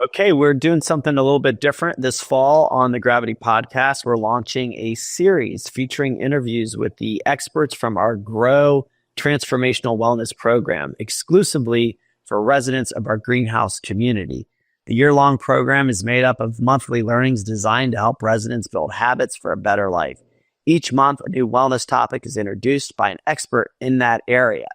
Okay, we're doing something a little bit different this fall on the Gravity Podcast. We're launching a series featuring interviews with the experts from our GRO Transformational Wellness Program, exclusively for residents of our greenhouse community. The year-long program is made up of monthly learnings designed to help residents build habits for a better life. Each month, a new wellness topic is introduced by an expert in that area.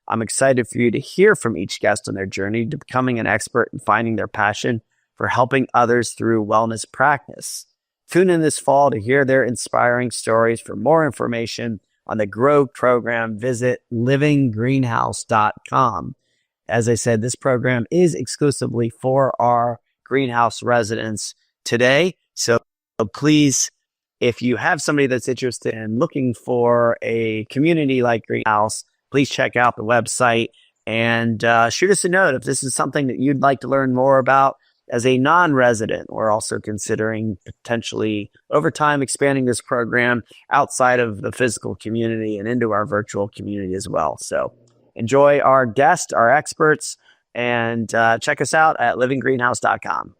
I'm excited for you to hear from each guest on their journey to becoming an expert and finding their passion for helping others through wellness practice. Tune in this fall to hear their inspiring stories. For more information on the GRO program, visit livinggreenhouse.com. As I said, this program is exclusively for our greenhouse residents today. So please, if you have somebody that's interested in looking for a community like Greenhouse, please check out the website and shoot us a note if this is something that you'd like to learn more about. As a non-resident, we're also considering potentially over time expanding this program outside of the physical community and into our virtual community as well. So enjoy our guests, our experts, and check us out at livinggreenhouse.com.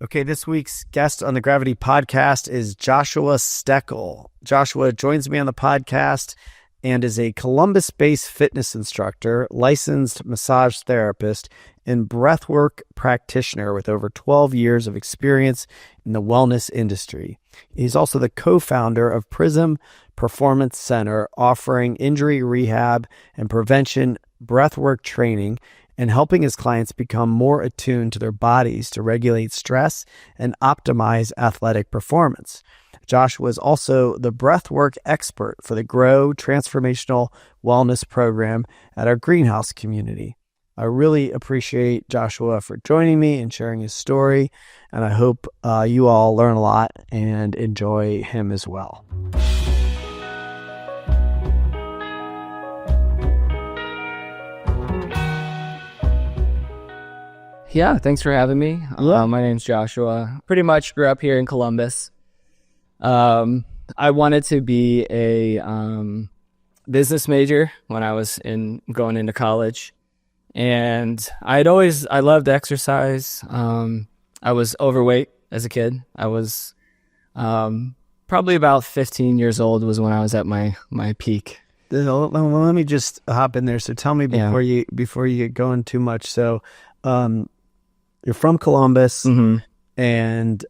Okay, this week's guest on the Gravity Podcast is Joshua Steckel. Joshua joins me on the podcast and is a Columbus-based fitness instructor, licensed massage therapist, and breathwork practitioner with over 12 years of experience in the wellness industry. He's also the co-founder of Prism Performance Center, offering injury rehab and prevention breathwork training and helping his clients become more attuned to their bodies to regulate stress and optimize athletic performance. Joshua is also the breathwork expert for the GRO Transformational Wellness Program at our greenhouse community. I really appreciate Joshua for joining me and sharing his story, and I hope you all learn a lot and enjoy him as well. Yeah, thanks for having me. My name's Joshua. Pretty much grew up here in Columbus. I wanted to be a business major when I was going into college, and I loved exercise. I was overweight as a kid. I was probably about 15 years old was when I was at my peak. Let me just hop in there. So tell me before you get going too much. So you're from Columbus, mm-hmm. and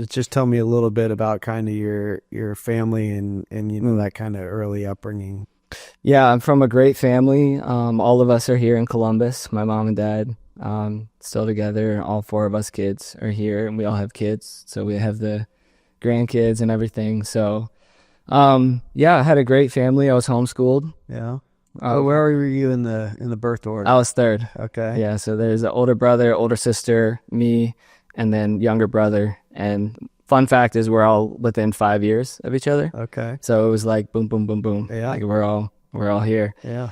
just tell me a little bit about kind of your family and that kind of early upbringing. Yeah, I'm from a great family. All of us are here in Columbus. My mom and dad still together. All four of us kids are here, and we all have kids. So we have the grandkids and everything. So I had a great family. I was homeschooled. Yeah. Where were you in the birth order? I was third. Okay. Yeah, so there's an older brother, older sister, me, and then younger brother. And fun fact is we're all within 5 years of each other. Okay. So it was like boom, boom, boom, boom. Yeah. Like we're all here. Yeah.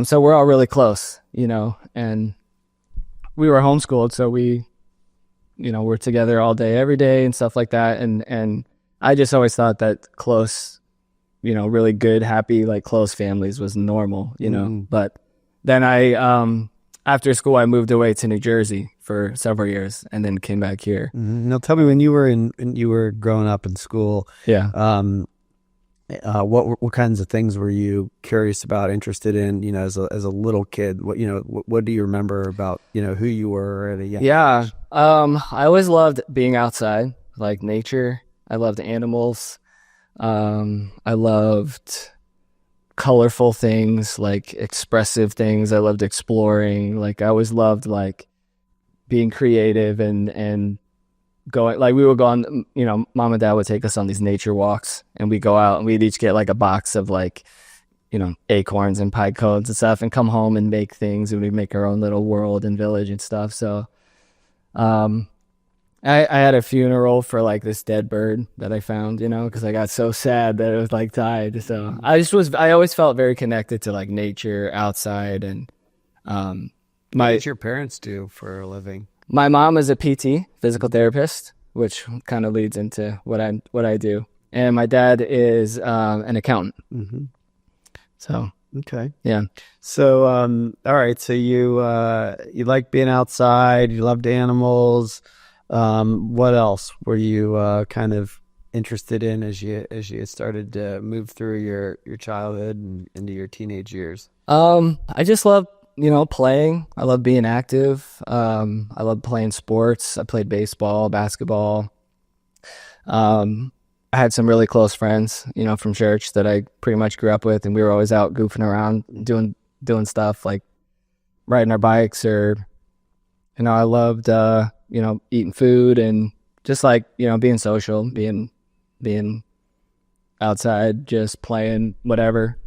So we're all really close, and we were homeschooled. So we, we're together all day, every day and stuff like that. And I just always thought that close, really good, happy, like close families was normal, but then after school, I moved away to New Jersey for several years and then came back here. Mm-hmm. Now tell me, when you were growing up in school, what kinds of things were you curious about, interested in, as a little kid? What do you remember about, who you were at a young age? I always loved being outside, like nature. I loved animals. I loved colorful things, like expressive things. I loved exploring. Like I always loved like being creative and going, like we would go on, mom and dad would take us on these nature walks, and we'd go out and we'd each get like a box of like, acorns and pine cones and stuff, and come home and make things, and we'd make our own little world and village and stuff. So I had a funeral for like this dead bird that I found, because I got so sad that it was like died. So I always felt very connected to like nature, outside. And what did your parents do for a living? My mom is a PT, physical therapist, which kind of leads into what I do. And my dad is an accountant. Mm-hmm. So Okay. Yeah. So, all right. So you like being outside. You loved animals. What else were you kind of interested in as you started to move through your childhood and into your teenage years? I just love, playing. I love being active. I love playing sports. I played baseball, basketball. I had some really close friends, from church that I pretty much grew up with, and we were always out goofing around, doing stuff like riding our bikes, or, I loved, eating food and just like, being social, being outside, just playing whatever.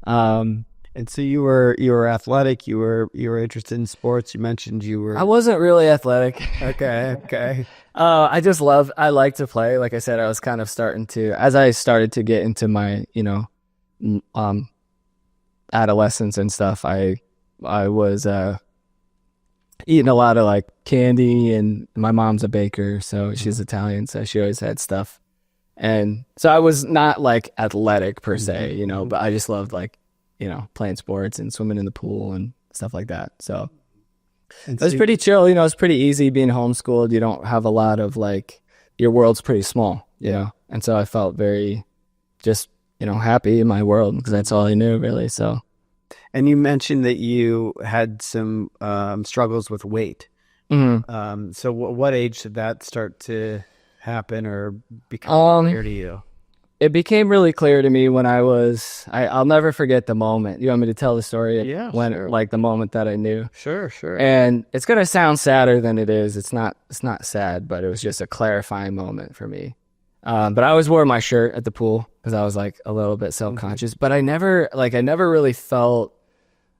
And so you were athletic. You were interested in sports. You mentioned you were. I wasn't really athletic. Okay. I like to play. Like I said, I was kind of as I started to get into my, adolescence and stuff, I was, eating a lot of like candy, and my mom's a baker, so she's Italian, so she always had stuff. And so I was not like athletic per se, but I just loved like, playing sports and swimming in the pool and stuff like that. So it was pretty chill, it's pretty easy being homeschooled. You don't have a lot of like, your world's pretty small, you know? And so I felt very just, happy in my world, because that's all I knew really. So. And you mentioned that you had some struggles with weight. Mm-hmm. So what age did that start to happen or become clear to you? It became really clear to me when I'll never forget the moment. You want me to tell the story? Yeah, sure. Like the moment that I knew. Sure. And it's going to sound sadder than it is. It's not sad, but it was just a clarifying moment for me. But I always wore my shirt at the pool because I was like a little bit self-conscious, but I never really felt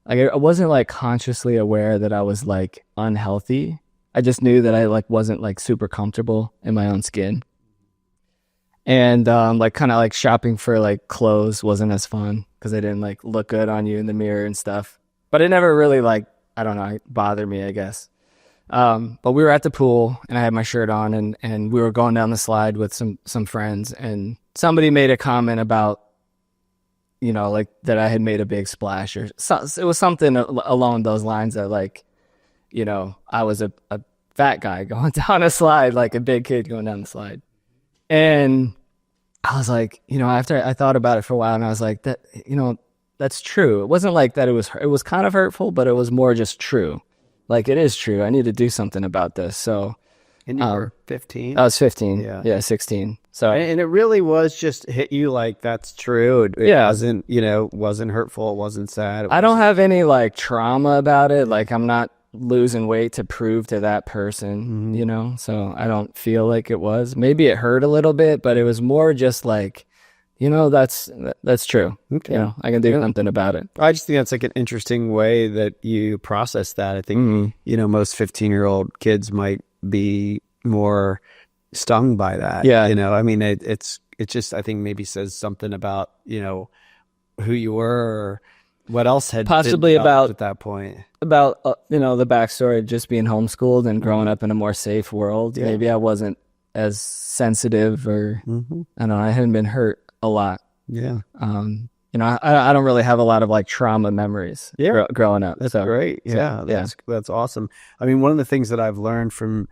like, I wasn't like consciously aware that I was like unhealthy. I just knew that I like wasn't like super comfortable in my own skin. And like kind of like shopping for like clothes wasn't as fun because I didn't like look good on you in the mirror and stuff. But it never really like, I don't know, bothered me, I guess. But we were at the pool and I had my shirt on, and we were going down the slide with some friends, and somebody made a comment about, like that I had made a big splash, or so, it was something along those lines that like, I was a fat guy going down a slide, like a big kid going down the slide. And I was like, after I thought about it for a while, and I was like, that, that's true. It wasn't like that. It was kind of hurtful, but it was more just true. Like, it is true. I need to do something about this. So, and you were 15? I was 15. Yeah, 16. So, and it really was just hit you like, that's true. It wasn't hurtful. It wasn't sad. I don't have any like trauma about it. Like, I'm not losing weight to prove to that person, so I don't feel like it was. Maybe it hurt a little bit, but it was more just like, that's true. Okay. I can do something about it. I just think that's like an interesting way that you process that. I think, most 15-year-old kids might be more stung by that. Yeah. I mean, it just, I think maybe says something about, who you were, or what else had possibly about at that point. About, the backstory of just being homeschooled and growing up in a more safe world. Yeah. Maybe I wasn't as sensitive, or I don't know, I hadn't been hurt a lot. Yeah. I don't really have a lot of like trauma memories growing up. That's great. Yeah. That's awesome. I mean, one of the things that I've learned from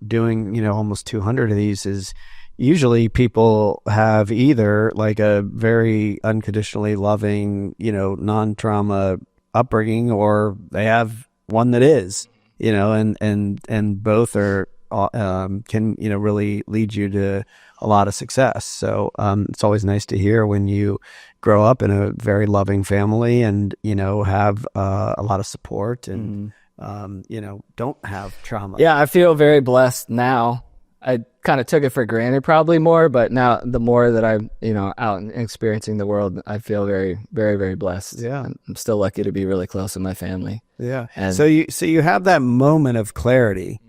doing, almost 200 of these is usually people have either like a very unconditionally loving, non-trauma upbringing, or they have one that is, and both are, can, really lead you to a lot of success. So it's always nice to hear when you grow up in a very loving family and, have a lot of support and, don't have trauma. Yeah, I feel very blessed now. I kind of took it for granted probably more, but now the more that I'm, out and experiencing the world, I feel very, very, very blessed. Yeah. I'm still lucky to be really close with my family. Yeah. And so you have that moment of clarity,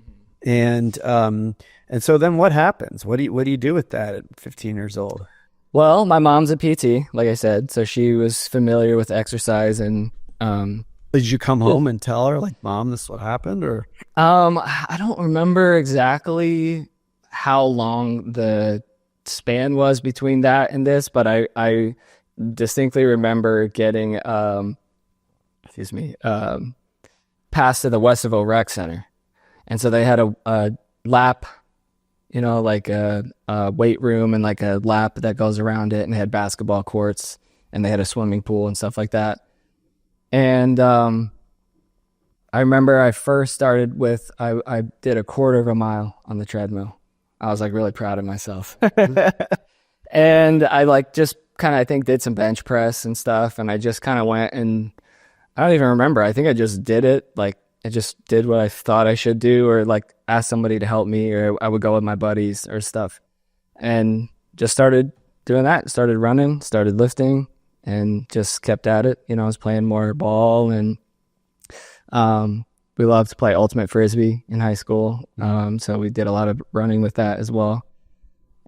and so then what happens? What do you do with that at 15 years old? Well, my mom's a PT, like I said, so she was familiar with exercise, and did you come home and tell her, like, Mom, this is what happened? Or I don't remember exactly how long the span was between that and this, but I distinctly remember getting, passed to the Westerville Rec Center. And so they had a lap, like a weight room and like a lap that goes around it. And they had basketball courts and they had a swimming pool and stuff like that. And I remember I first started with, I did a quarter of a mile on the treadmill. I was like really proud of myself. And I like just kind of, I think, did some bench press and stuff. And I just kind of went, and I don't even remember. I think I just did it. Like I just did what I thought I should do, or like asked somebody to help me, or I would go with my buddies or stuff, and just started doing that, started running, started lifting, and just kept at it. I was playing more ball, and we loved to play ultimate frisbee in high school. So we did a lot of running with that as well.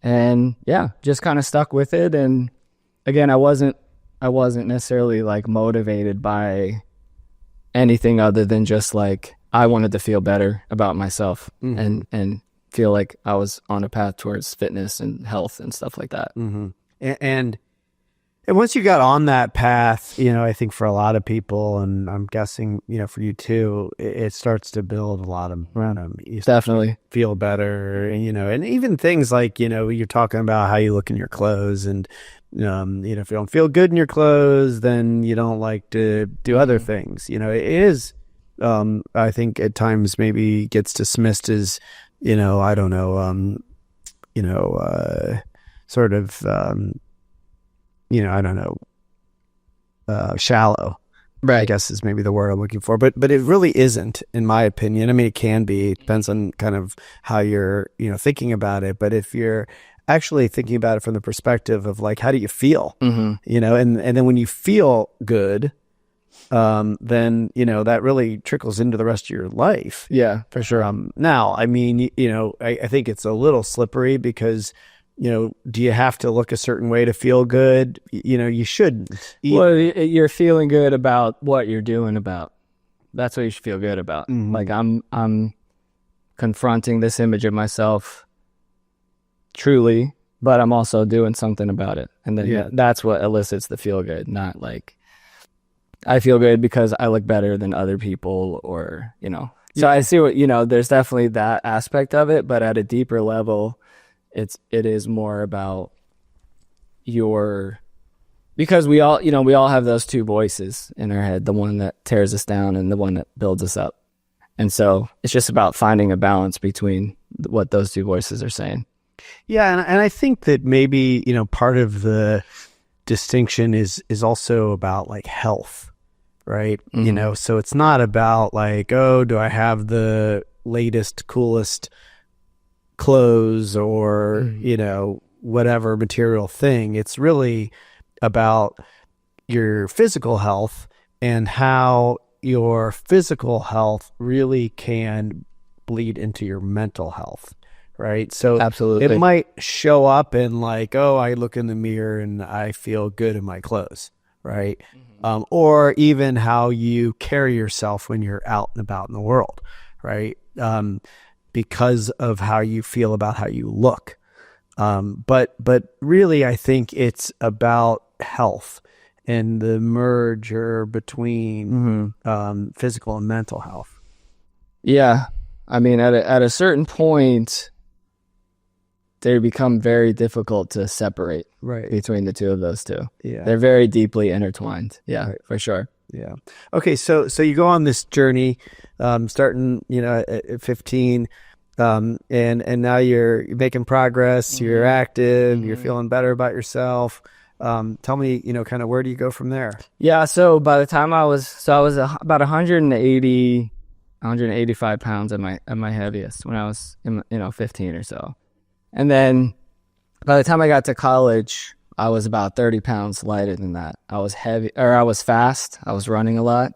And yeah, just kind of stuck with it. And again, I wasn't necessarily like motivated by anything other than just like, I wanted to feel better about myself and feel like I was on a path towards fitness and health and stuff like that. And once you got on that path, I think for a lot of people, and I'm guessing, for you too, it starts to build a lot of momentum. You Definitely feel better, and even things like, you're talking about how you look in your clothes, and, if you don't feel good in your clothes, then you don't like to do other things. It is, I think at times maybe gets dismissed as, I don't know, sort of, I don't know, shallow, right, I guess is maybe the word I'm looking for, but it really isn't, in my opinion. I mean, it can be, it depends on kind of how you're, thinking about it. But if you're actually thinking about it from the perspective of like, how do you feel, and then when you feel good, then, that really trickles into the rest of your life. Yeah, for sure. Now, I mean, I think it's a little slippery because, do you have to look a certain way to feel good? You shouldn't. Well, you're feeling good about what you're doing about. That's what you should feel good about. Like I'm confronting this image of myself truly, but I'm also doing something about it. And then that's what elicits the feel good, not like I feel good because I look better than other people or, So I see what, there's definitely that aspect of it, but at a deeper level, it is more about because we all have those two voices in our head, the one that tears us down and the one that builds us up. And so it's just about finding a balance between what those two voices are saying. Yeah. And I think that maybe, part of the distinction is also about like health, right? So it's not about like, oh, do I have the latest, coolest clothes or whatever material thing. It's really about your physical health and how your physical health really can bleed into your mental health, right? So absolutely, it might show up in like, oh, I look in the mirror and I feel good in my clothes, right? Or even how you carry yourself when you're out and about in the world, right? Because of how you feel about how you look. But really, I think it's about health and the merger between physical and mental health. Yeah. I mean, at a certain point, they become very difficult to separate between the two of those two. Yeah. They're very deeply intertwined. Yeah, for sure. Yeah. Okay. So you go on this journey, starting, at 15, and now you're making progress, you're active, you're feeling better about yourself. Tell me, kind of where do you go from there? Yeah. So by the time I was about 185 pounds at my heaviest when I was, 15 or so. And then by the time I got to college, I was about 30 pounds lighter than that. I was heavy, or I was fast. I was running a lot.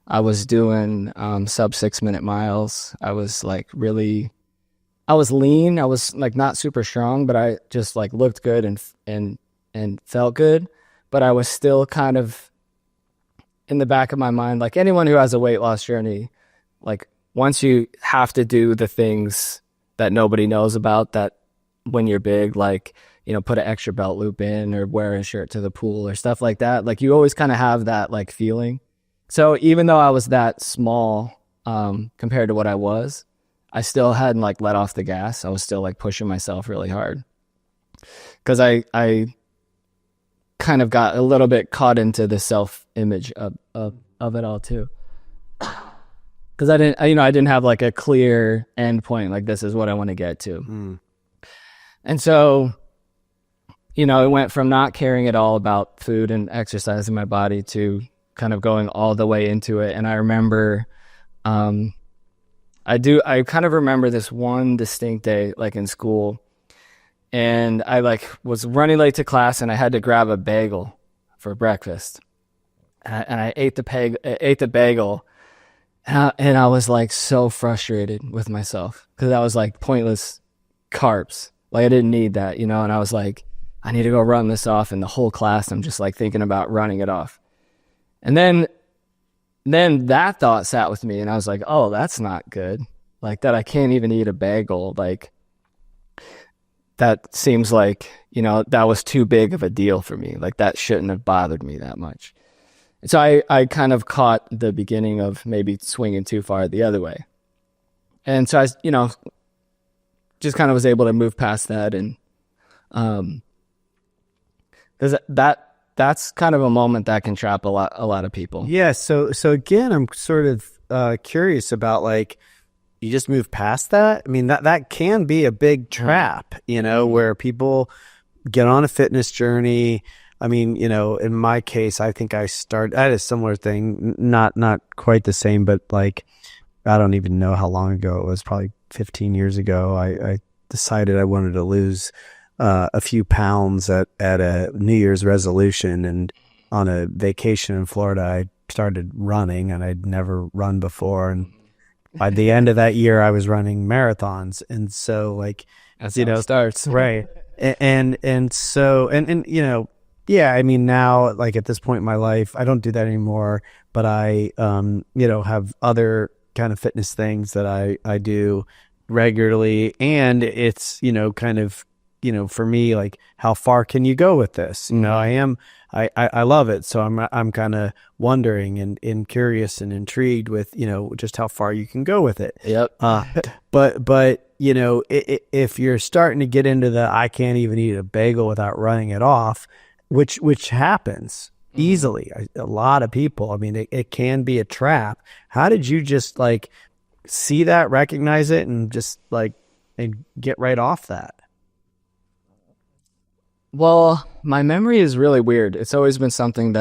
I was doing sub 6-minute miles. I was like I was lean. I was like not super strong, but I just like looked good and felt good. But I was still kind of in the back of my mind, like anyone who has a weight loss journey, like once you have to do the things that nobody knows about, that when you're big, like, put an extra belt loop in or wear a shirt to the pool or stuff like that. Like you always kind of have that like feeling. So even though I was that small compared to what I was, I still hadn't like let off the gas. I was still like pushing myself really hard because I kind of got a little bit caught into the self-image of it all too. Because I didn't have like a clear end point, like this is what I want to get to. And so, it went from not caring at all about food and exercising my body to kind of going all the way into it. And I remember, I kind of remember this one distinct day, like in school, and I like was running late to class and I had to grab a bagel for breakfast. And I ate the bagel. And I was like so frustrated with myself because that was like pointless carbs. Like I didn't need that, and I was like, I need to go run this off. And the whole class, I'm just like thinking about running it off. And then that thought sat with me and I was like, oh, that's not good. Like that I can't even eat a bagel. Like that seems like, that was too big of a deal for me. Like that shouldn't have bothered me that much. So I kind of caught the beginning of maybe swinging too far the other way. And so I, just kind of was able to move past that. And because that's kind of a moment that can trap a lot of people. Yeah. So again, I'm sort of curious about like, you just move past that. I mean, that can be a big trap, where people get on a fitness journey. I mean, in my case, I think I had a similar thing, not quite the same, but like, I don't even know how long ago it was, probably 15 years ago. I decided I wanted to lose a few pounds at a New Year's resolution. And on a vacation in Florida, I started running and I'd never run before. And by the end of that year, I was running marathons. And so like, that's how it starts. Right. And so, yeah, I mean, now, like at this point in my life, I don't do that anymore, but I, have other kind of fitness things that I do regularly. And it's, kind of, for me, like, how far can you go with this? I love it. So I'm kind of wondering and curious and intrigued with, just how far you can go with it. Yep. But if you're starting to get into the, I can't even eat a bagel without running it off, which happens easily. A lot of people, I mean, it can be a trap. How did you just like see that, recognize it, and just like, and get right off that? Well, my memory is really weird. It's always been something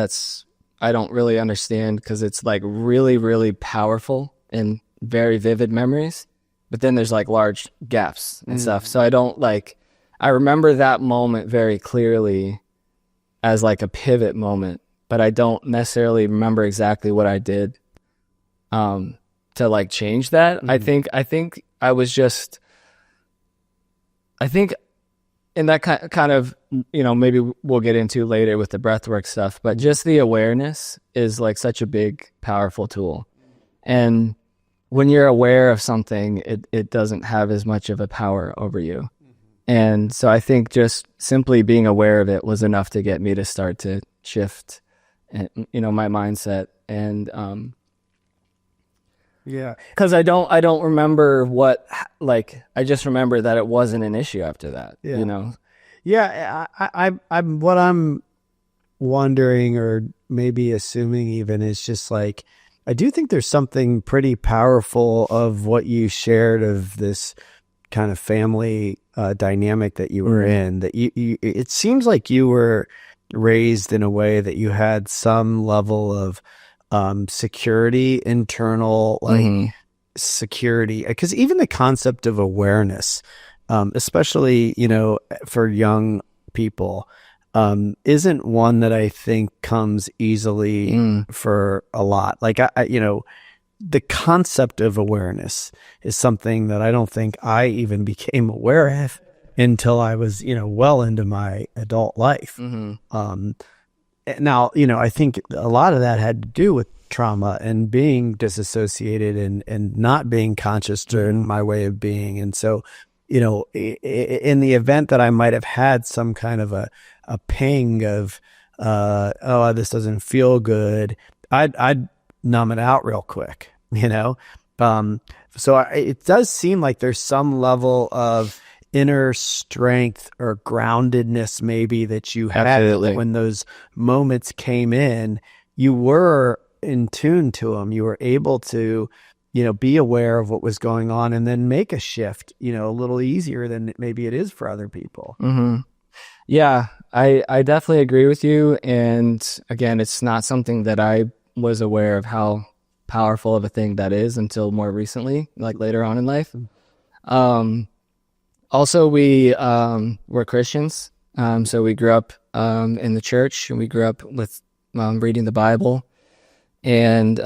I don't really understand because it's like really, really powerful and very vivid memories. But then there's like large gaps and stuff. So I remember that moment very clearly as like a pivot moment, but I don't necessarily remember exactly what I did to like change that. I think I was just, and that kind of, maybe we'll get into later with the breathwork stuff, but just the awareness is like such a big, powerful tool. And when you're aware of something, it doesn't have as much of a power over you. And so I think just simply being aware of it was enough to get me to start to shift, my mindset. And yeah, because I don't remember I just remember that it wasn't an issue after that. Yeah. Yeah, I'm what I'm wondering, or maybe assuming even, is just like, I do think there's something pretty powerful of what you shared of this kind of family dynamic that you were in, that you it seems like you were raised in a way that you had some level of security, internal security, because even the concept of awareness, especially for young people, isn't one that I think comes easily for a lot. Like the concept of awareness is something that I don't think I even became aware of until I was, well into my adult life. Now, I think a lot of that had to do with trauma and being disassociated and not being conscious during my way of being. And so in the event that I might have had some kind of a ping of, oh, this doesn't feel good, I'd numb it out real quick, so it does seem like there's some level of inner strength or groundedness maybe that you had. Absolutely. When those moments came in, you were in tune to them. You were able to, be aware of what was going on and then make a shift, a little easier than maybe it is for other people. Mm-hmm. Yeah, I definitely agree with you. And again, it's not something that I was aware of how powerful of a thing that is until more recently, like later on in life. Also, we were Christians. So we grew up in the church, and we grew up with reading the Bible. And,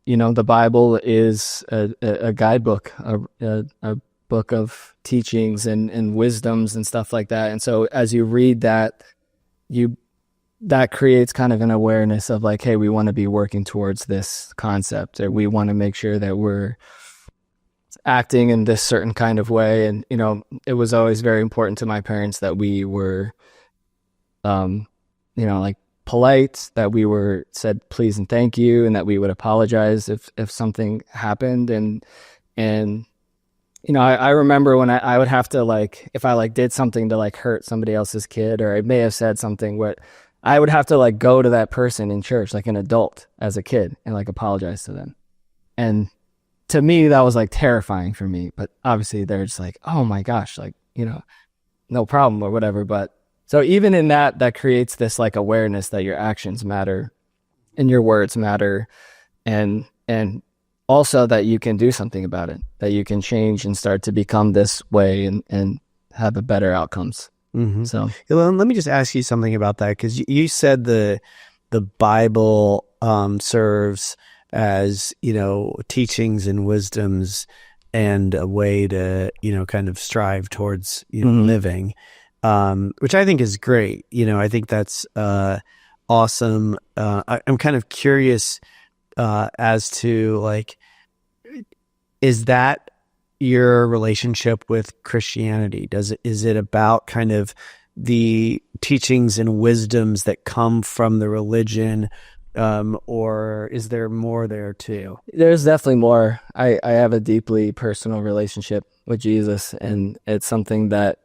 the Bible is a guidebook, a book of teachings and wisdoms and stuff like that. And so as you read that, that creates kind of an awareness of like, hey, we want to be working towards this concept, or we want to make sure that we're acting in this certain kind of way. And, it was always very important to my parents that we were, like polite, that we were said please and thank you, and that we would apologize if something happened. And I remember when I would have to, like, if I like did something to like hurt somebody else's kid, or I may have said something what I would have to like go to that person in church, like an adult as a kid, and like apologize to them. And to me, that was like terrifying for me, but obviously they're just like, oh my gosh, like, no problem or whatever. But so even in that creates this like awareness that your actions matter and your words matter, and also that you can do something about it, that you can change and start to become this way and have a better outcomes. Mm-hmm. So well, let me just ask you something about that, because you said the Bible serves as, teachings and wisdoms and a way to, kind of strive towards, living, which I think is great. I think that's awesome. I'm kind of curious as to, like, is that your relationship with Christianity? Is it about kind of the teachings and wisdoms that come from the religion, or is there more there too? There's definitely more. I have a deeply personal relationship with Jesus, and it's something that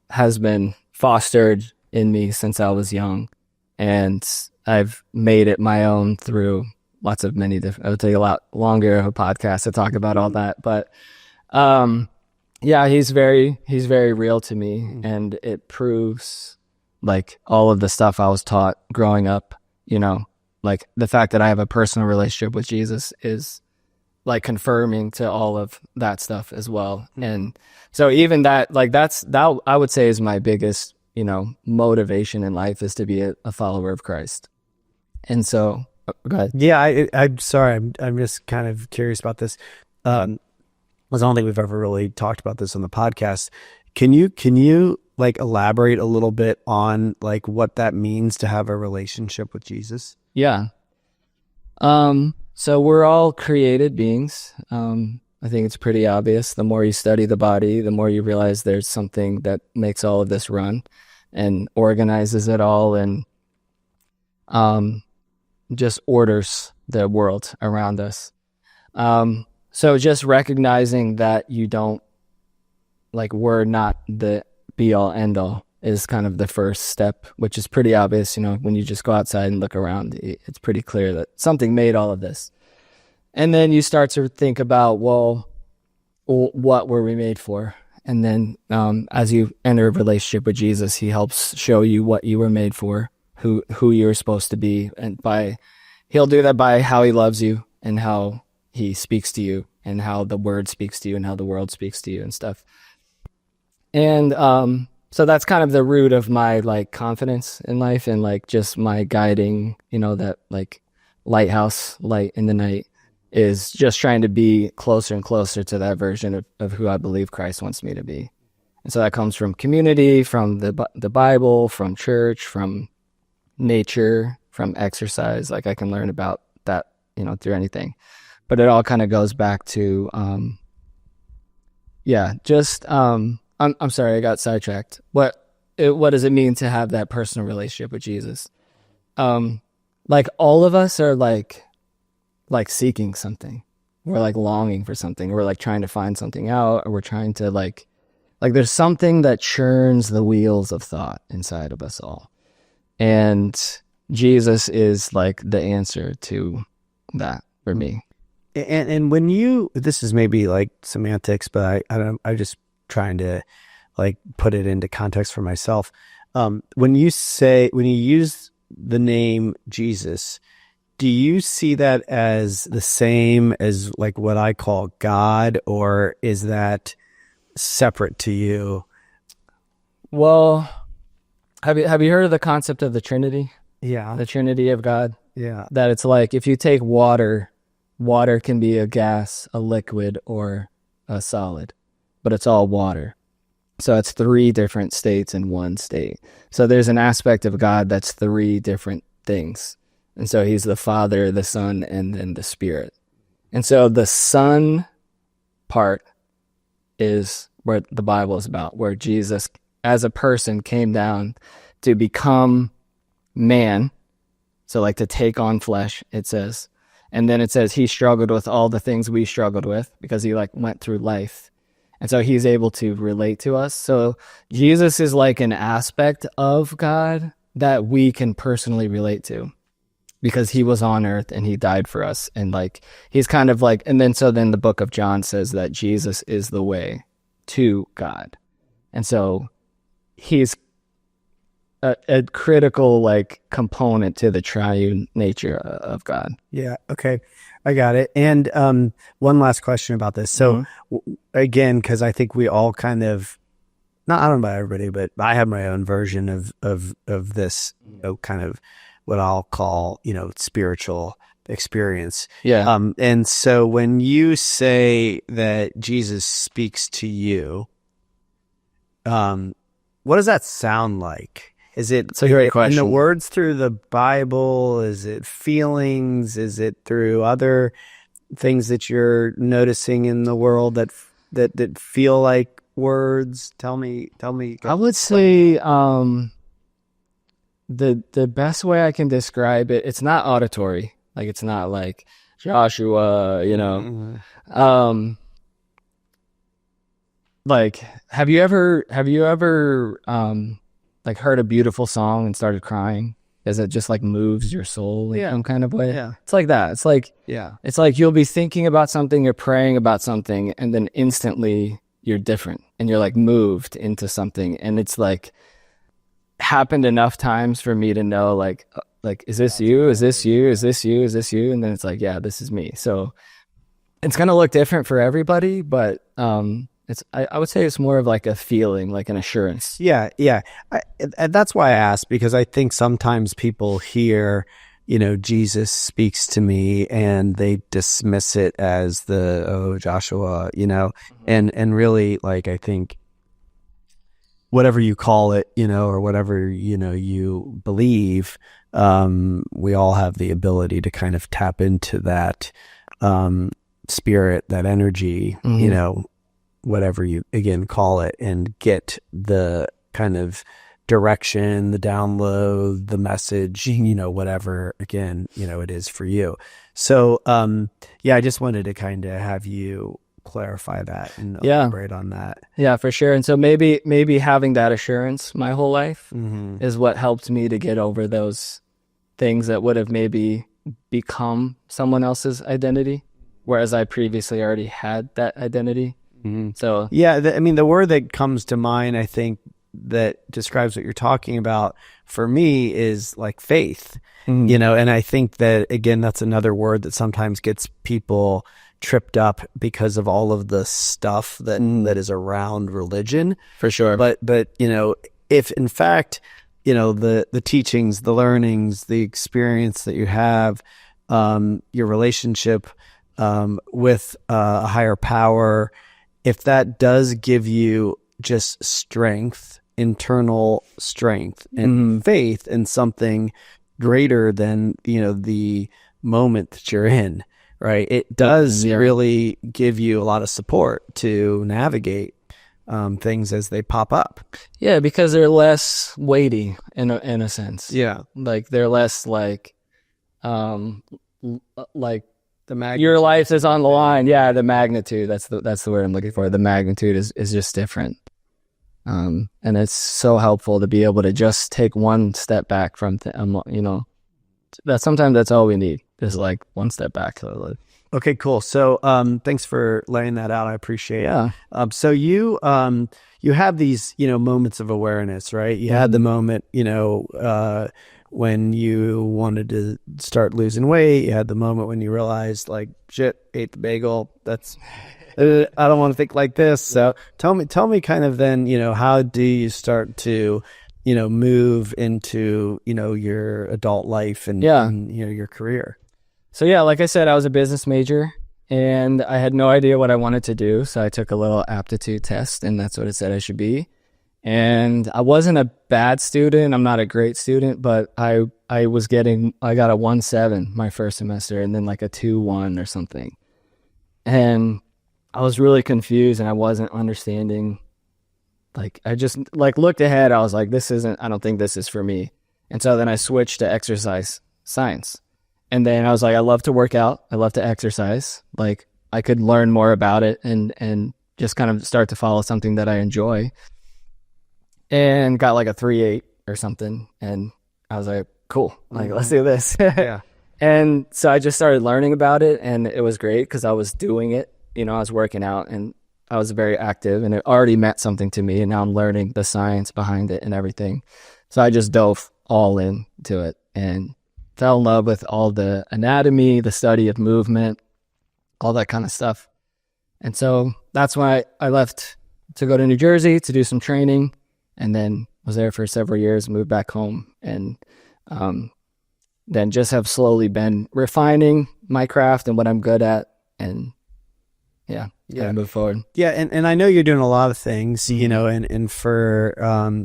has been fostered in me since I was young, and I've made it my own through lots of many different, it would take a lot longer of a podcast to talk about all that, but yeah, he's very real to me, and it proves like all of the stuff I was taught growing up, like the fact that I have a personal relationship with Jesus is like confirming to all of that stuff as well. And so even that, like that I would say is my biggest, motivation in life, is to be a follower of Christ. And so, go ahead. Yeah, I'm sorry. I'm just kind of curious about this. I don't think we've ever really talked about this on the podcast. Can you like elaborate a little bit on like what that means to have a relationship with Jesus? Yeah. So we're all created beings. I think it's pretty obvious. The more you study the body, the more you realize there's something that makes all of this run and organizes it all, and just orders the world around us. So just recognizing that you don't, like, we're not the be all end all is kind of the first step, which is pretty obvious. When you just go outside and look around, it's pretty clear that something made all of this. And then you start to think about, well, what were we made for? And then as you enter a relationship with Jesus, he helps show you what you were made for, who you're supposed to be. And he'll do that by how he loves you, and how he speaks to you, and how the word speaks to you, and how the world speaks to you and stuff. And so that's kind of the root of my like confidence in life, and like just my guiding, that like lighthouse light in the night is just trying to be closer and closer to that version of who I believe Christ wants me to be. And so that comes from community, from the Bible, from church, from nature, from exercise. Like I can learn about that, through anything. But it all kind of goes back to Yeah, just I'm sorry, I got sidetracked. What does it mean to have that personal relationship with Jesus? Like all of us are like seeking something. We're like longing for something. We're like trying to find something out, or we're trying to like there's something that churns the wheels of thought inside of us all. And Jesus is like the answer to that for me. And when this is maybe like semantics, but I'm just trying to like put it into context for myself. When you use the name Jesus, do you see that as the same as like what I call God, or is that separate to you? Well, have you heard of the concept of the Trinity? Yeah. The Trinity of God? Yeah. That it's like if you take water can be a gas, a liquid, or a solid, but it's all water. So it's 3 different states in one state. So there's an aspect of God that's 3 different things. And so he's the Father, the Son, and then the Spirit. And so the Son part is where the Bible is about, where Jesus as a person came down to become man. So like to take on flesh, it says. And then it says he struggled with all the things we struggled with because he like went through life. And so he's able to relate to us. So Jesus is like an aspect of God that we can personally relate to because he was on earth and he died for us. And like, he's kind of like, and then the book of John says that Jesus is the way to God. And so he's a critical like component to the triune nature of God. Yeah. Okay. I got it. And one last question about this. So again, because I think we all kind of, not, I don't know about everybody, but I have my own version of this, kind of what I'll call, spiritual experience. Yeah. And so when you say that Jesus speaks to you, what does that sound like? Is it It's a great question. in the words through the Bible? Is it feelings? Is it through other things that you're noticing in the world that feel like words? Tell me. I would say the best way I can describe it, it's not auditory. Like it's not like Joshua, like have you ever like heard a beautiful song and started crying? As it just like moves your soul in some kind of way. Yeah. It's like that. It's like you'll be thinking about something, you're praying about something, and then instantly you're different and you're like moved into something. And it's like happened enough times for me to know like is this you? Is this you? Is this you? Is this you? And then it's like, yeah, this is me. So it's gonna look different for everybody, but I would say it's more of like a feeling, like an assurance. Yeah. And that's why I asked, because I think sometimes people hear, Jesus speaks to me and they dismiss it as Joshua, and really, like, I think whatever you call it, or whatever, you believe, we all have the ability to kind of tap into that spirit, that energy, whatever you again call it, and get the kind of direction, the download, the message, whatever again, it is for you. So, I just wanted to kind of have you clarify that and elaborate on that. Yeah, for sure. And so maybe having that assurance my whole life is what helped me to get over those things that would have maybe become someone else's identity, whereas I previously already had that identity. So the word that comes to mind, I think, that describes what you're talking about for me is like faith, and I think that again, that's another word that sometimes gets people tripped up because of all of the stuff that is around religion, for sure. But if in fact, the teachings, the learnings, the experience that you have, your relationship with a higher power, if that does give you just strength, internal strength and faith in something greater than, the moment that you're in, right? It does Yeah. really give you a lot of support to navigate things as they pop up. Yeah, because they're less weighty in a sense. Yeah. Like they're less like like The magnitude. your life is on the line. Yeah, the magnitude. That's the word I'm looking for. The magnitude is just different. And it's so helpful to be able to just take one step back from, that sometimes that's all we need is like one step back. Okay, cool. So, thanks for laying that out. I appreciate it. So you have these, moments of awareness, right? You had the moment, when you wanted to start losing weight. You had the moment when you realized, like, shit, ate the bagel. That's, I don't want to think like this. So tell me kind of then, how do you start to, move into, your adult life and your career? So yeah, like I said, I was a business major and I had no idea what I wanted to do. So I took a little aptitude test and that's what it said I should be. And I wasn't a bad student. I'm not a great student, but I got a 1.7 my first semester and then like a 2.1 or something. And I was really confused and I wasn't understanding. Like I just like looked ahead. I was like, I don't think this is for me. And so then I switched to exercise science. And then I was like, I love to work out. I love to exercise. Like I could learn more about it and just kind of start to follow something that I enjoy. And got like a 3.8 or something. And I was like, cool. Like, let's do this. Yeah. And so I just started learning about it and it was great because I was doing it. I was working out and I was very active and it already meant something to me. And now I'm learning the science behind it and everything. So I just dove all into it and fell in love with all the anatomy, the study of movement, all that kind of stuff. And so that's why I left to go to New Jersey to do some training and then was there for several years, moved back home and then just have slowly been refining my craft and what I'm good at and move forward. Yeah, and I know you're doing a lot of things, and for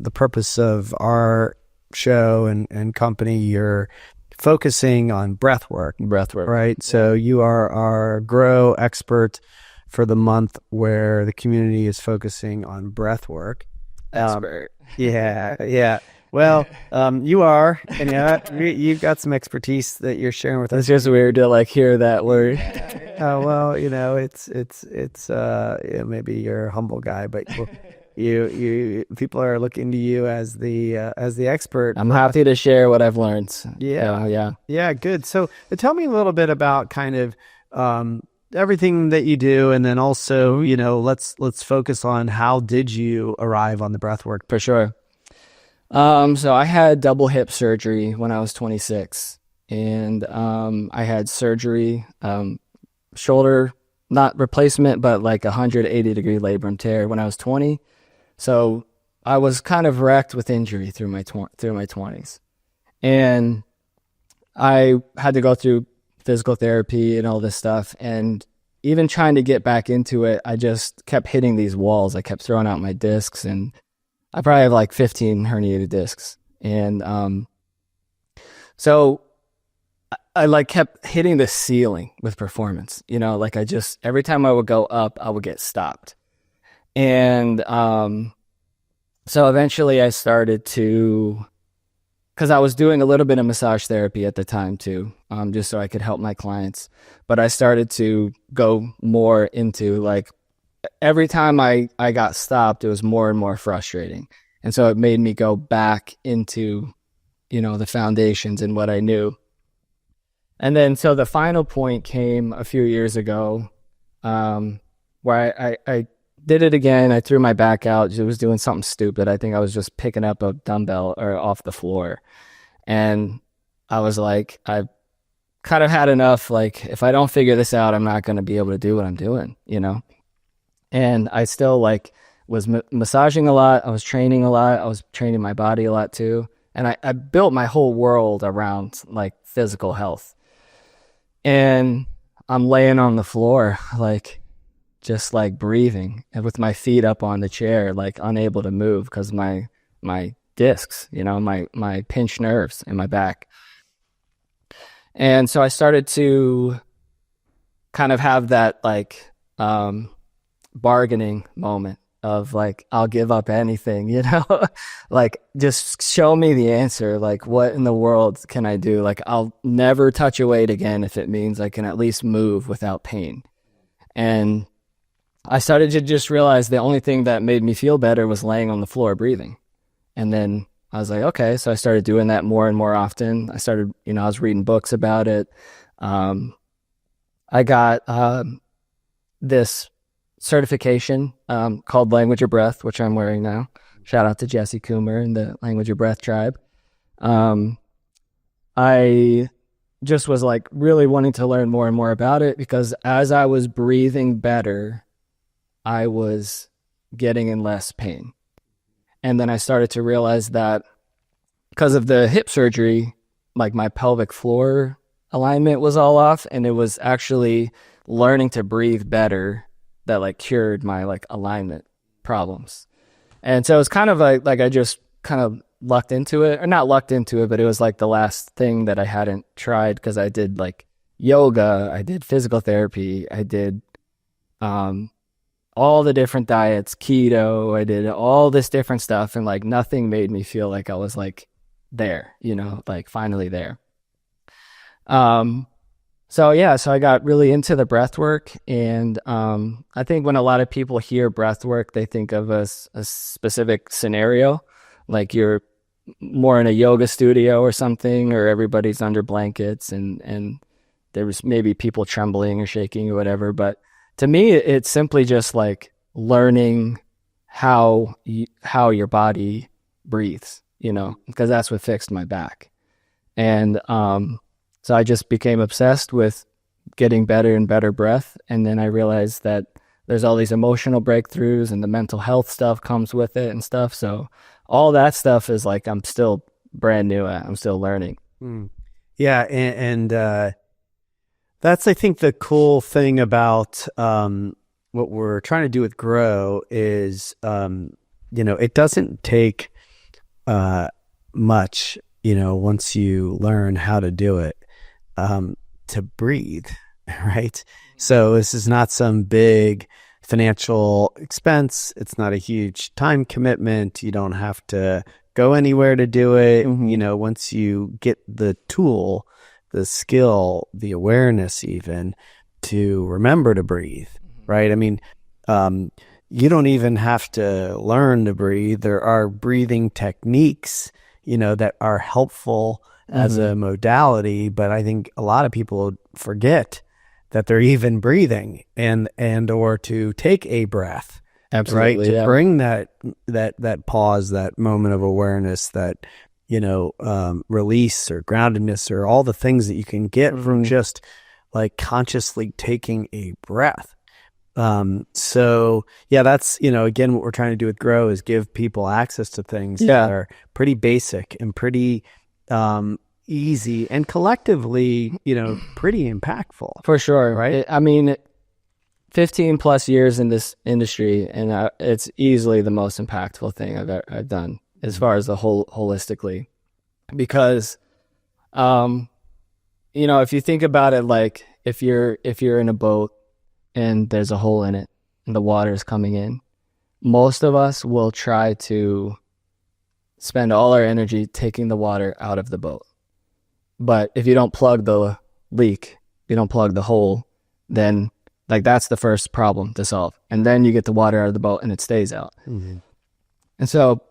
the purpose of our show and company, you're focusing on breathwork. Breathwork. Right? So you are our GRO expert for the month where the community is focusing on breathwork. Expert. Yeah. Well, you are, and you've got some expertise that you're sharing with us. It's just weird to like hear that word. Well, it's maybe you're a humble guy, but you people are looking to you as the expert. I'm happy to share what I've learned. Yeah, good. So tell me a little bit about kind of everything that you do, and then also let's focus on how did you arrive on the breathwork. For sure. So I had double hip surgery when I was 26 and I had surgery, shoulder, not replacement, but like 180-degree labrum tear when I was 20. So I was kind of wrecked with injury through my 20s. And I had to go through physical therapy and all this stuff. And even trying to get back into it, I just kept hitting these walls. I kept throwing out my discs and I probably have like 15 herniated discs. And so I like kept hitting the ceiling with performance, like every time I would go up, I would get stopped. And so eventually I started to, because I was doing a little bit of massage therapy at the time too, just so I could help my clients. But I started to go more into like, every time I got stopped, it was more and more frustrating. And so it made me go back into, the foundations and what I knew. And then, so the final point came a few years ago, where I did it again. I threw my back out. It was doing something stupid. I think I was just picking up a dumbbell or off the floor. And I was like, I've kind of had enough. Like, if I don't figure this out, I'm not going to be able to do what I'm doing, And I still was massaging a lot. I was training a lot. I was training my body a lot too. And I built my whole world around like physical health. And I'm laying on the floor, just breathing and with my feet up on the chair, unable to move because my discs, my pinched nerves in my back. And so I started to kind of have that like bargaining moment of like, I'll give up anything, you know, like just show me the answer. Like, what in the world can I do? Like, I'll never touch a weight again if it means I can at least move without pain. And I started to just realize the only thing that made me feel better was laying on the floor breathing. And then I was like, okay, so I started doing that more and more often. I started, you know, I was reading books about it. I got this certification called Language of Breath, which I'm wearing now. Shout out to Jesse Coomer and the Language of Breath tribe. I just was like really wanting to learn more and more about it, because as I was breathing better, I was getting in less pain. And then I started to realize that because of the hip surgery, like my pelvic floor alignment was all off, and it was actually learning to breathe better that like cured my like alignment problems. And so it was kind of like I just kind of lucked into it, or not lucked into it, but it was like the last thing that I hadn't tried, because I did like yoga, I did physical therapy, I did all the different diets, keto, I did all this different stuff, and like nothing made me feel like I was like there, you know, like finally there. So I got really into the breath work, and I think when a lot of people hear breath work, they think of a specific scenario, like you're more in a yoga studio or something, or everybody's under blankets and there was maybe people trembling or shaking or whatever. But to me, it's simply just like learning how your body breathes, you know, because that's what fixed my back. And so I just became obsessed with getting better and better breath. And then I realized that there's all these emotional breakthroughs, and the mental health stuff comes with it and stuff. So all that stuff is like, I'm still brand new at, I'm still learning. Yeah. And that's, I think, the cool thing about what we're trying to do with GRO is, you know, it doesn't take much, you know, once you learn how to do it, to breathe, right? So this is not some big financial expense. It's not a huge time commitment. You don't have to go anywhere to do it. You know, once you get the tool, the skill, the awareness even to remember to breathe, right? I mean, you don't even have to learn to breathe. There are breathing techniques, you know, that are helpful as a modality, but I think a lot of people forget that they're even breathing and or to take a breath. Absolutely, right? To bring that pause, that moment of awareness, that, you know, release or groundedness, or all the things that you can get from just like consciously taking a breath. So yeah, that's, you know, again, what we're trying to do with GRO is give people access to things that are pretty basic and pretty easy, and collectively, you know, pretty impactful. For sure. Right. I mean, 15 plus years in this industry, and it's easily the most impactful thing I've done as far as the whole holistically, because, you know, if you think about it, like if you're in a boat and there's a hole in it and the water is coming in, most of us will try to spend all our energy taking the water out of the boat. But if you don't plug the leak, you don't plug the hole, then like that's the first problem to solve. And then you get the water out of the boat and it stays out. And so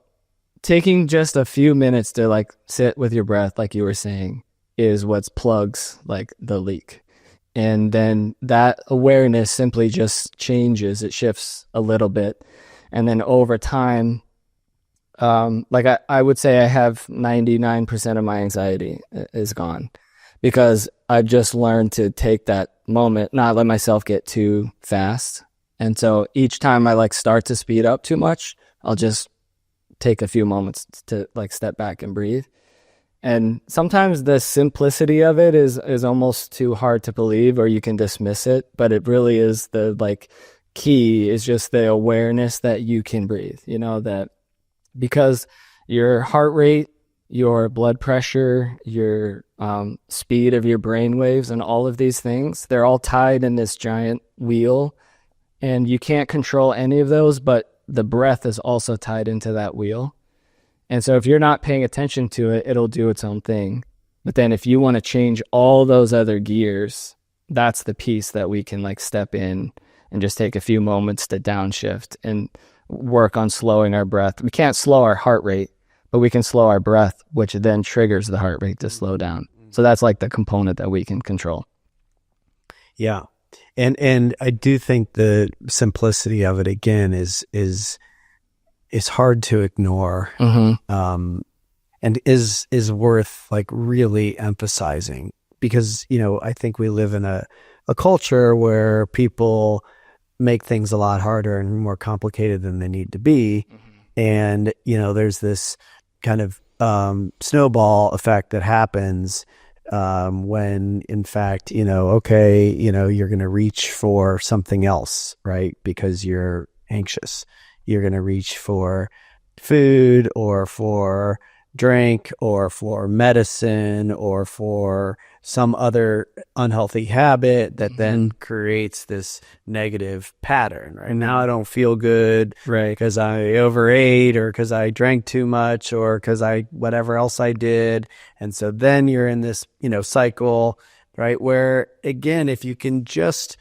taking just a few minutes to like sit with your breath, like you were saying, is what plugs like the leak. And then that awareness simply just changes, it shifts a little bit. And then over time, like I would say I have 99% of my anxiety is gone, because I've just learned to take that moment, not let myself get too fast. And so each time I like start to speed up too much, I'll just take a few moments to like step back and breathe. And sometimes the simplicity of it is almost too hard to believe, or you can dismiss it, but it really is the like key is just the awareness that you can breathe, you know, that because your heart rate, your blood pressure, your speed of your brain waves, and all of these things, they're all tied in this giant wheel, and you can't control any of those, but the breath is also tied into that wheel. And so if you're not paying attention to it, it'll do its own thing. But then if you want to change all those other gears, that's the piece that we can like step in and just take a few moments to downshift and work on slowing our breath. We can't slow our heart rate, but we can slow our breath, which then triggers the heart rate to slow down. So that's like the component that we can control. Yeah. And I do think the simplicity of it again is hard to ignore. And is worth like really emphasizing, because, you know, I think we live in a culture where people make things a lot harder and more complicated than they need to be. And, you know, there's this kind of snowball effect that happens when in fact, you know, okay, you know, you're going to reach for something else, right? Because you're anxious. You're going to reach for food or for drink or for medicine or for some other unhealthy habit that then creates this negative pattern, right? Now I don't feel good, right? Because I overate or because I drank too much or because I whatever else I did. And so then you're in this, you know, cycle, right? Where again, if you can just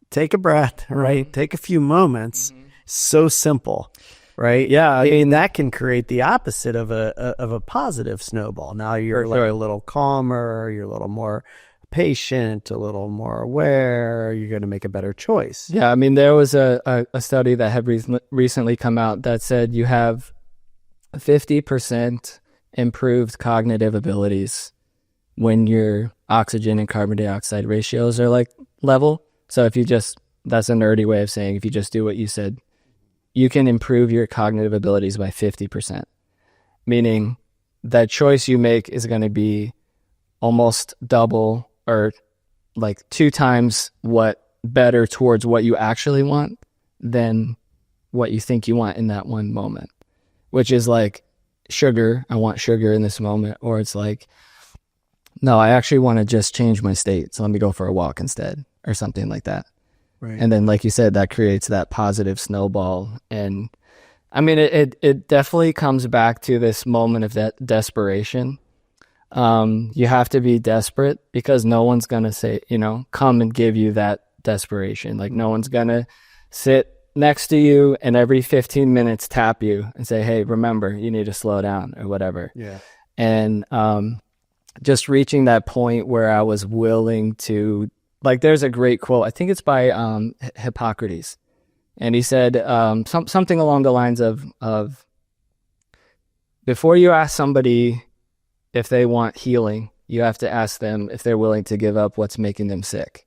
take a breath, right? Take a few moments, so simple. Right. Yeah. I mean, that can create the opposite of a positive snowball. Now you're like a little calmer, you're a little more patient, a little more aware, you're going to make a better choice. Yeah. I mean, there was a study that had recently come out that said you have 50% improved cognitive abilities when your oxygen and carbon dioxide ratios are like level. So if you just, that's a nerdy way of saying if you just do what you said, you can improve your cognitive abilities by 50%, meaning that choice you make is going to be almost double or like 2 times what better towards what you actually want than what you think you want in that one moment, which is like sugar. I want sugar in this moment. Or it's like, no, I actually want to just change my state. So let me go for a walk instead or something like that. Right. And then, like you said, that creates that positive snowball. And I mean, it definitely comes back to this moment of that desperation. You have to be desperate because no one's going to say, you know, come and give you that desperation. Like no one's going to sit next to you and every 15 minutes tap you and say, hey, remember, you need to slow down or whatever. Yeah. And just reaching that point where I was willing to, like, there's a great quote. I think it's by Hippocrates. And he said something along the lines of before you ask somebody if they want healing, you have to ask them if they're willing to give up what's making them sick.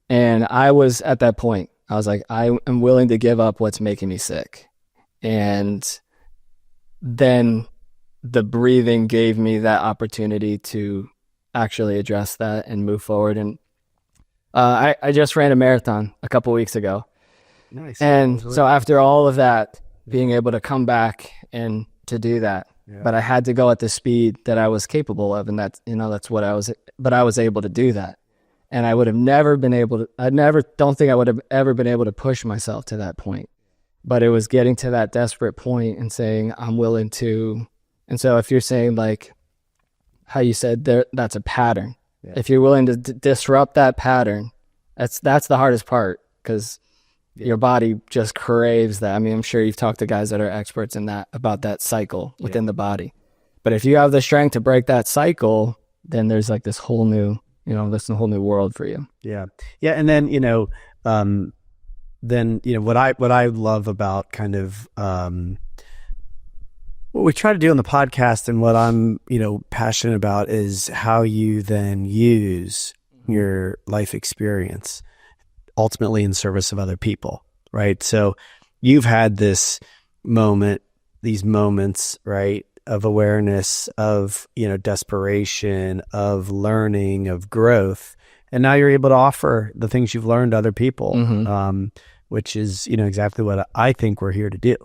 And I was at that point. I was like, I am willing to give up what's making me sick. And then the breathing gave me that opportunity to actually address that and move forward. And I just ran a marathon a couple weeks ago. Nice. And so after all of that, being able to come back and to do that, but I had to go at the speed that I was capable of. And that's, you know, that's what I was able to do that. And I would have never been able to, don't think I would have ever been able to push myself to that point. But it was getting to that desperate point and saying, I'm willing to. And so if you're saying like how you said there, that's a pattern. Yeah. If you're willing to disrupt that pattern, that's the hardest part, because your body just craves that. I mean, I'm sure you've talked to guys that are experts in that, about that cycle within the body. But if you have the strength to break that cycle, then there's like this whole new, you know, this whole new world for you. Yeah. Yeah. And then, what I love about kind of, what we try to do on the podcast and what I'm, passionate about is how you then use your life experience ultimately in service of other people, right? So you've had these moments, right, of awareness, of, desperation, of learning, of growth. And now you're able to offer the things you've learned to other people, which is, exactly what I think we're here to do.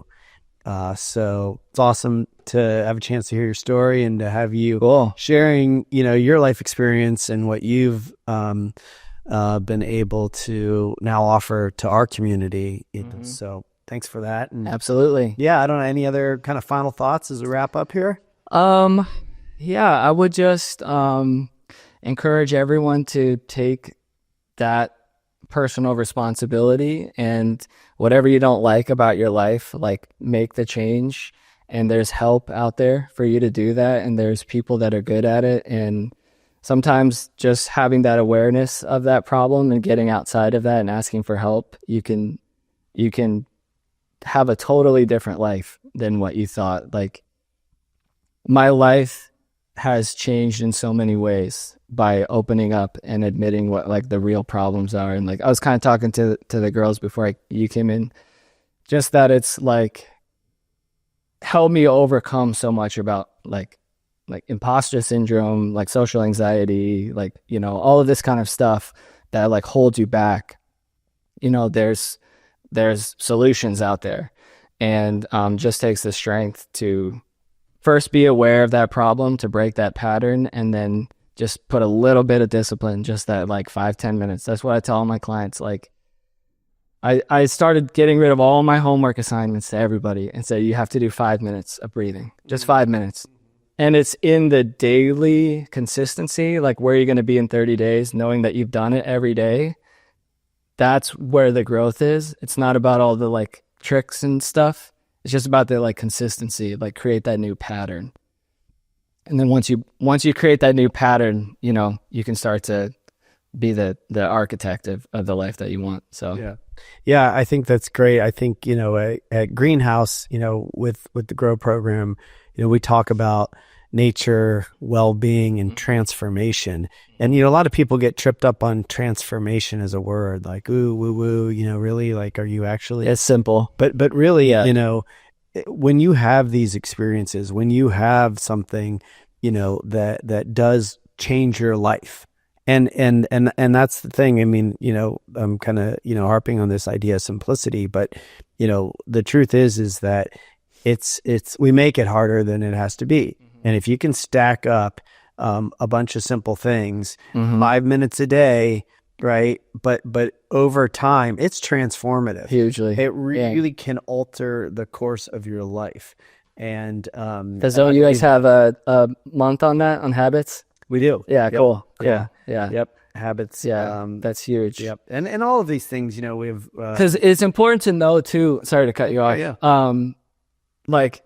So it's awesome to have a chance to hear your story and to have you Cool. sharing, your life experience and what you've been able to now offer to our community. So thanks for that. And Absolutely. yeah, I don't know, any other kind of final thoughts as we wrap up here? Yeah, I would just encourage everyone to take that personal responsibility, and whatever you don't like about your life, like, make the change. And there's help out there for you to do that, and there's people that are good at it. And sometimes just having that awareness of that problem and getting outside of that and asking for help, you can have a totally different life than what you thought. Like, my life has changed in so many ways by opening up and admitting what, like, the real problems are. And, like, I was kind of talking to the girls before you came in, just that it's like helped me overcome so much about like imposter syndrome, like social anxiety, like, all of this kind of stuff that like holds you back. There's solutions out there, and just takes the strength to first be aware of that problem, to break that pattern, and then just put a little bit of discipline, just that like 5-10 minutes. That's what I tell all my clients. Like, I started getting rid of all my homework assignments to everybody and say, you have to do 5 minutes of breathing, just 5 minutes. And it's in the daily consistency, like where you're going to be in 30 days, knowing that you've done it every day. That's where the growth is. It's not about all the like tricks and stuff. It's just about the like consistency, like create that new pattern. And then once you create that new pattern, you can start to be the architect of the life that you want. So yeah, I think that's great. I think at Greenhouse, with the GRO program, we talk about nature, well-being, and transformation. And a lot of people get tripped up on transformation as a word, like, ooh, woo woo, really, like, are you actually? It's simple, but really, when you have these experiences, when you have something, that does change your life. And that's the thing. I mean, I'm kind of, harping on this idea of simplicity, but, the truth is that we make it harder than it has to be. And if you can stack up a bunch of simple things, 5 minutes a day, right? But over time, it's transformative. Hugely. It really can alter the course of your life. And does you guys have a month on that, on habits? We do. Yeah, Yep. cool. Yeah. Yeah. Yep. Habits. Yeah, that's huge. Yep. And all of these things, we've because it's important to know too. Sorry to cut you off. Yeah. Like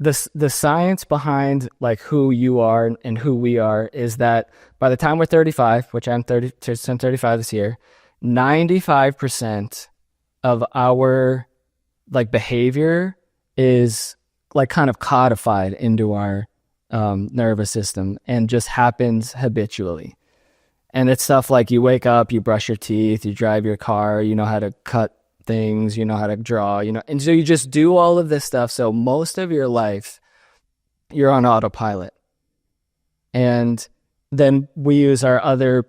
the science behind like who you are and who we are is that by the time we're 35, which I'm 35 this year, 95% of our like behavior is like kind of codified into our nervous system and just happens habitually. And it's stuff like you wake up, you brush your teeth, you drive your car, you know how to cut things, you know how to draw, and so you just do all of this stuff. So most of your life, you're on autopilot. And then we use our other,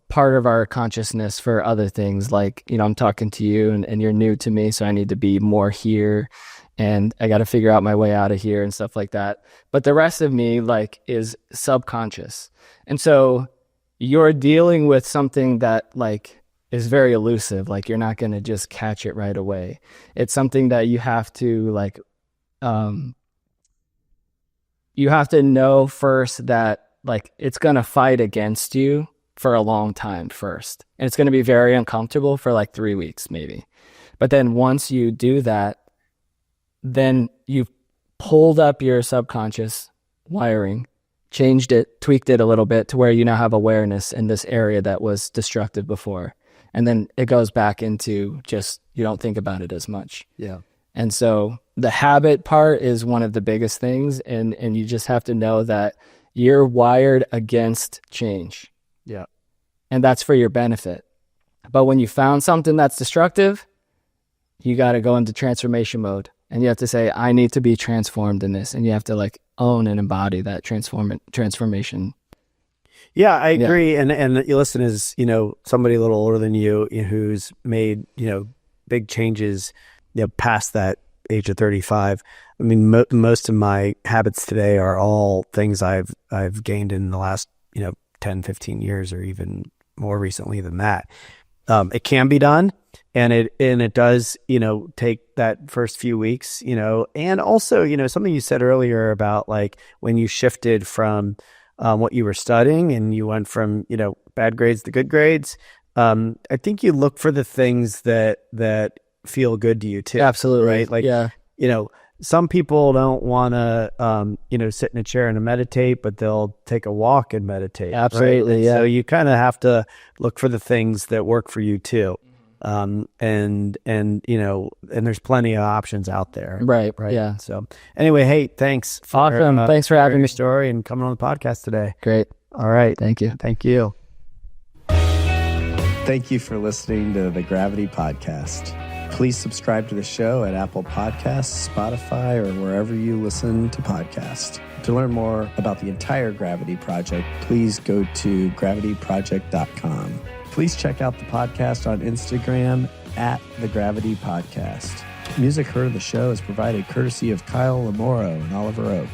part of our consciousness for other things. Like, I'm talking to you and you're new to me, so I need to be more here. And I got to figure out my way out of here and stuff like that. But the rest of me like is subconscious. And so you're dealing with something that like is very elusive. Like you're not going to just catch it right away. It's something that you have to like, you have to know first that like it's going to fight against you for a long time first. And it's going to be very uncomfortable for like 3 weeks maybe. But then once you do that, then you've pulled up your subconscious wiring, changed it, tweaked it a little bit to where you now have awareness in this area that was destructive before. And then it goes back into just, you don't think about it as much. Yeah. And so the habit part is one of the biggest things. And you just have to know that you're wired against change. Yeah. And that's for your benefit. But when you found something that's destructive, you got to go into transformation mode. And you have to say, I need to be transformed in this. And you have to like own and embody that transformation. Yeah, I agree. Yeah. And you listen, as somebody a little older than you who's made, big changes, past that age of 35. I mean, most of my habits today are all things I've gained in the last, 10, 15 years, or even more recently than that. It can be done, and it does, take that first few weeks, and also, something you said earlier about like when you shifted from what you were studying and you went from, bad grades to good grades. I think you look for the things that feel good to you too. Absolutely. Right? Like, yeah. Some people don't want to, sit in a chair and meditate, but they'll take a walk and meditate. Absolutely. Right? Yeah. So you kind of have to look for the things that work for you too. And there's plenty of options out there. Right. Right. Yeah. So anyway, hey, thanks. Awesome. Thanks for having your me. story and coming on the podcast today. Great. All right. Thank you. Thank you. Thank you for listening to the Gravity Podcast. Please subscribe to the show at Apple Podcasts, Spotify, or wherever you listen to podcasts. To learn more about the entire Gravity Project, please go to gravityproject.com. Please check out the podcast on Instagram at The Gravity Podcast. Music heard of the show is provided courtesy of Kyle Lamoro and Oliver Oak.